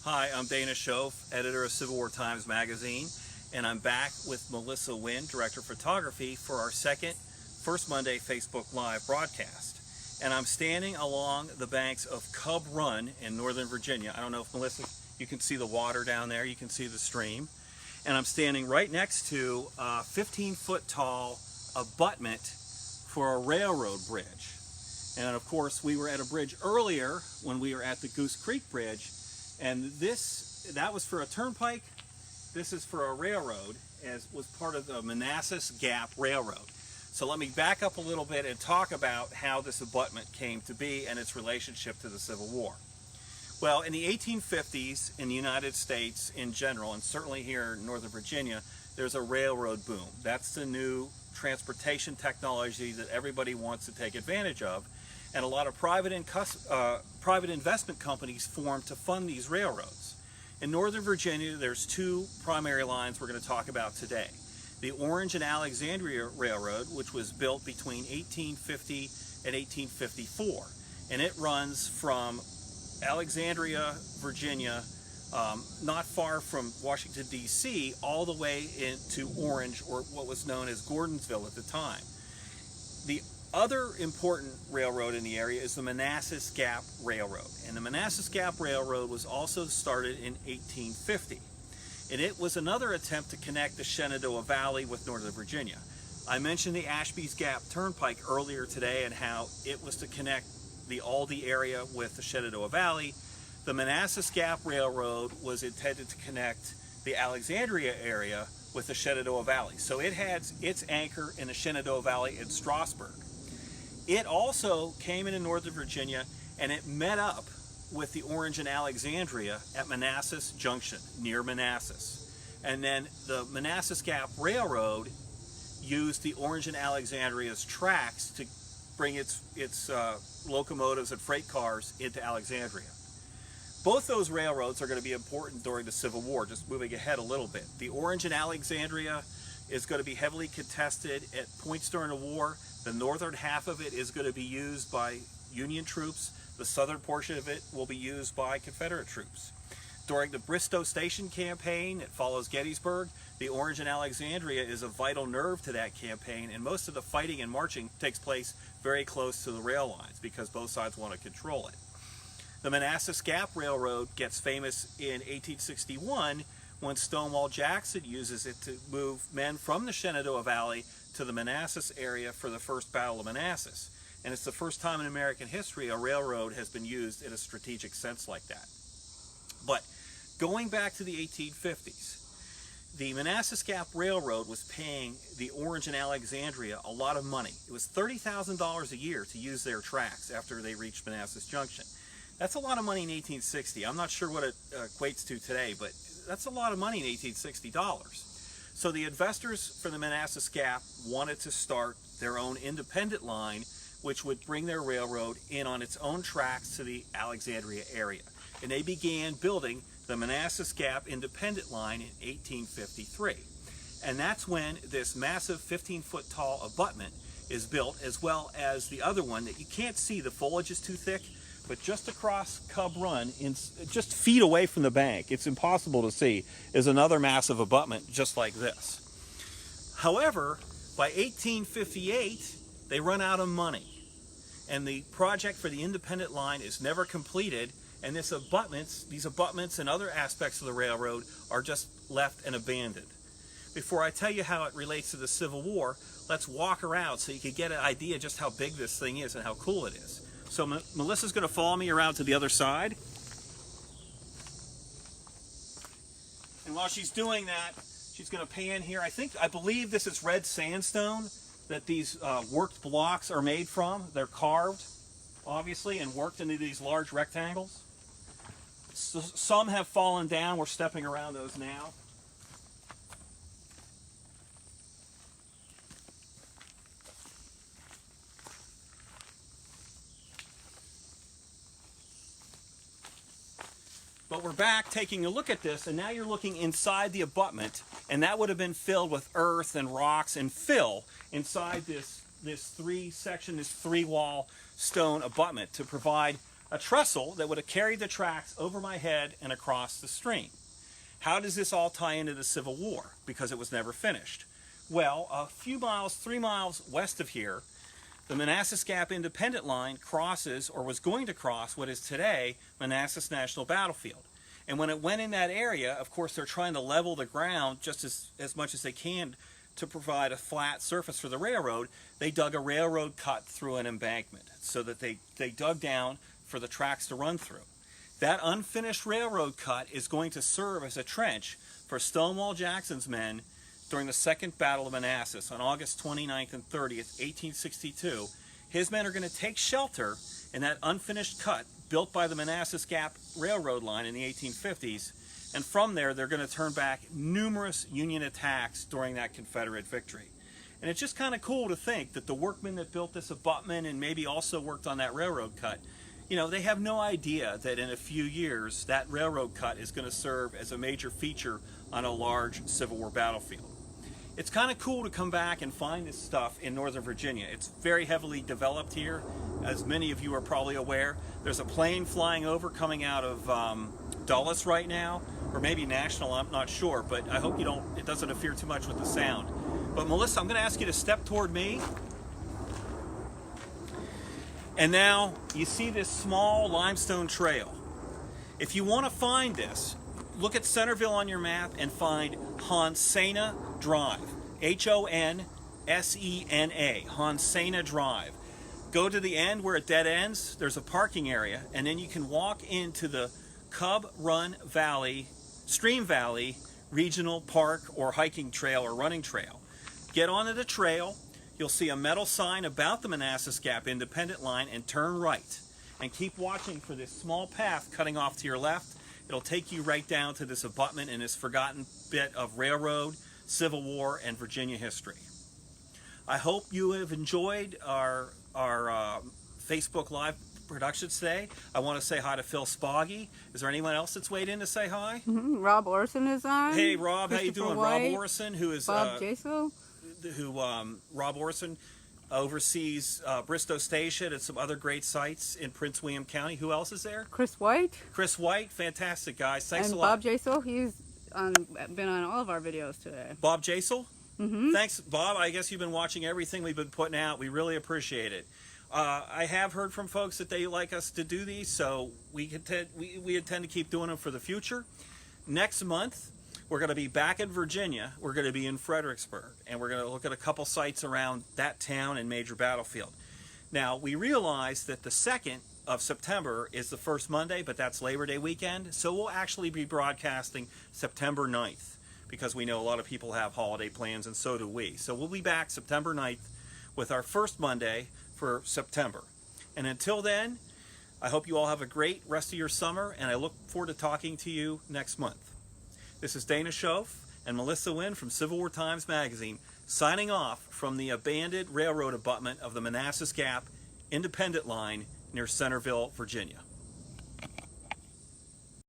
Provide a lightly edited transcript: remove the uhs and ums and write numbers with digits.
Hi, I'm Dana Shoaf, editor of Civil War Times Magazine, and I'm back with Melissa Winn, director of photography, for our second First Monday Facebook Live broadcast. And I'm standing along the banks of Cub Run in Northern Virginia. I don't know if, Melissa, you can see the water down there, you can see the stream. And I'm standing right next to a 15-foot tall abutment for a railroad bridge. And of course, we were at a bridge earlier when we were at the Goose Creek Bridge, and that was for a turnpike. This is for a railroad, as was part of the Manassas Gap Railroad. So let me back up a little bit and talk about how this abutment came to be and its relationship to the Civil War. Well, in the 1850s in the United States in general, and certainly here in Northern Virginia, there's a railroad boom. That's the new transportation technology that everybody wants to take advantage of. And a lot of private investment companies formed to fund these railroads. In Northern Virginia, there's two primary lines we're going to talk about today. The Orange and Alexandria Railroad, which was built between 1850 and 1854. And it runs from Alexandria, Virginia, not far from Washington, D.C., all the way into Orange, or what was known as Gordonsville at the time. The other important railroad in the area is the Manassas Gap Railroad. And the Manassas Gap Railroad was also started in 1850. And it was another attempt to connect the Shenandoah Valley with Northern Virginia. I mentioned the Ashby's Gap Turnpike earlier today and how it was to connect the Aldie area with the Shenandoah Valley. The Manassas Gap Railroad was intended to connect the Alexandria area with the Shenandoah Valley. So it had its anchor in the Shenandoah Valley in Strasburg. It also came into Northern Virginia, and it met up with the Orange and Alexandria at Manassas Junction, near Manassas. And then the Manassas Gap Railroad used the Orange and Alexandria's tracks to bring its locomotives and freight cars into Alexandria. Both those railroads are going to be important during the Civil War, just moving ahead a little bit. The Orange and Alexandria is going to be heavily contested at points during the war. The northern half of it is going to be used by Union troops. The southern portion of it will be used by Confederate troops. During the Bristow Station campaign that follows Gettysburg, the Orange and Alexandria is a vital nerve to that campaign, and most of the fighting and marching takes place very close to the rail lines because both sides want to control it. The Manassas Gap Railroad gets famous in 1861 when Stonewall Jackson uses it to move men from the Shenandoah Valley to the Manassas area for the First Battle of Manassas. And it's the first time in American history a railroad has been used in a strategic sense like that. But going back to the 1850s, the Manassas Gap Railroad was paying the Orange and Alexandria a lot of money. It was $30,000 a year to use their tracks after they reached Manassas Junction. That's a lot of money in 1860. I'm not sure what it equates to today, but that's a lot of money in 1860 dollars. So the investors for the Manassas Gap wanted to start their own independent line, which would bring their railroad in on its own tracks to the Alexandria area. And they began building the Manassas Gap Independent Line in 1853. And that's when this massive 15-foot tall abutment is built, as well as the other one that you can't see, the foliage is too thick, but just across Cub Run, just feet away from the bank, it's impossible to see, is another massive abutment just like this. However, by 1858, they run out of money, and the project for the independent line is never completed, and these abutments and other aspects of the railroad are just left and abandoned. Before I tell you how it relates to the Civil War, let's walk around so you can get an idea just how big this thing is and how cool it is. So Melissa's going to follow me around to the other side. And while she's doing that, she's going to pan here. I believe this is red sandstone that these worked blocks are made from. They're carved, obviously, and worked into these large rectangles. So some have fallen down. We're stepping around those now. But we're back taking a look at this, and now you're looking inside the abutment, and that would have been filled with earth and rocks and fill inside this three-wall stone abutment to provide a trestle that would have carried the tracks over my head and across the stream. How does this all tie into the Civil War? Because it was never finished. Well, a few miles, 3 miles west of here, the Manassas Gap Independent Line crosses, or was going to cross, what is today Manassas National Battlefield. And when it went in that area, of course, they're trying to level the ground just as much as they can to provide a flat surface for the railroad. They dug a railroad cut through an embankment so that they dug down for the tracks to run through. That unfinished railroad cut is going to serve as a trench for Stonewall Jackson's men during the Second Battle of Manassas on August 29th and 30th, 1862. His men are going to take shelter in that unfinished cut built by the Manassas Gap Railroad line in the 1850s, and from there they're going to turn back numerous Union attacks during that Confederate victory. And it's just kind of cool to think that the workmen that built this abutment and maybe also worked on that railroad cut, you know, they have no idea that in a few years that railroad cut is going to serve as a major feature on a large Civil War battlefield. It's kind of cool to come back and find this stuff in Northern Virginia. It's very heavily developed here, as many of you are probably aware. There's a plane flying over coming out of Dulles right now, or maybe National, I'm not sure, but I hope it doesn't interfere too much with the sound. But Melissa, I'm going to ask you to step toward me. And now you see this small limestone trail. If you want to find this, look at Centerville on your map and find Honsena Drive. Honsena, Honsena Drive. Go to the end where it dead ends. There's a parking area, and then you can walk into the Cub Run Valley, Stream Valley Regional Park or hiking trail or running trail. Get onto the trail. You'll see a metal sign about the Manassas Gap Independent Line and turn right. And keep watching for this small path cutting off to your left. It'll take you right down to this abutment and this forgotten bit of railroad, Civil War, and Virginia history. I hope you have enjoyed our Facebook Live production today. I want to say hi to Phil Spoggy. Is there anyone else that's weighed in to say hi? Rob Orson is on. Hey Rob, how you doing? White, Rob Orson, who is Bob Jaso. Rob Orson oversees Bristow Station and some other great sites in Prince William County. Who else is there? Chris White. Chris White, fantastic guys. Thanks and a lot. Bob Jaso, he's been on all of our videos today. Bob Jasel? Mm-hmm. Thanks, Bob. I guess you've been watching everything we've been putting out. We really appreciate it. I have heard from folks that they like us to do these, so we intend to keep doing them for the future. Next month, we're going to be back in Virginia. We're going to be in Fredericksburg, and we're going to look at a couple sites around that town and major battlefield. Now, we realize that the 2nd of September is the first Monday, but that's Labor Day weekend, so we'll actually be broadcasting September 9th because we know a lot of people have holiday plans, and so do we. So we'll be back September 9th with our first Monday for September. And until then, I hope you all have a great rest of your summer, and I look forward to talking to you next month. This is Dana Shoaf and Melissa Winn from Civil War Times Magazine, signing off from the abandoned railroad abutment of the Manassas Gap Independent Line near Centerville, Virginia.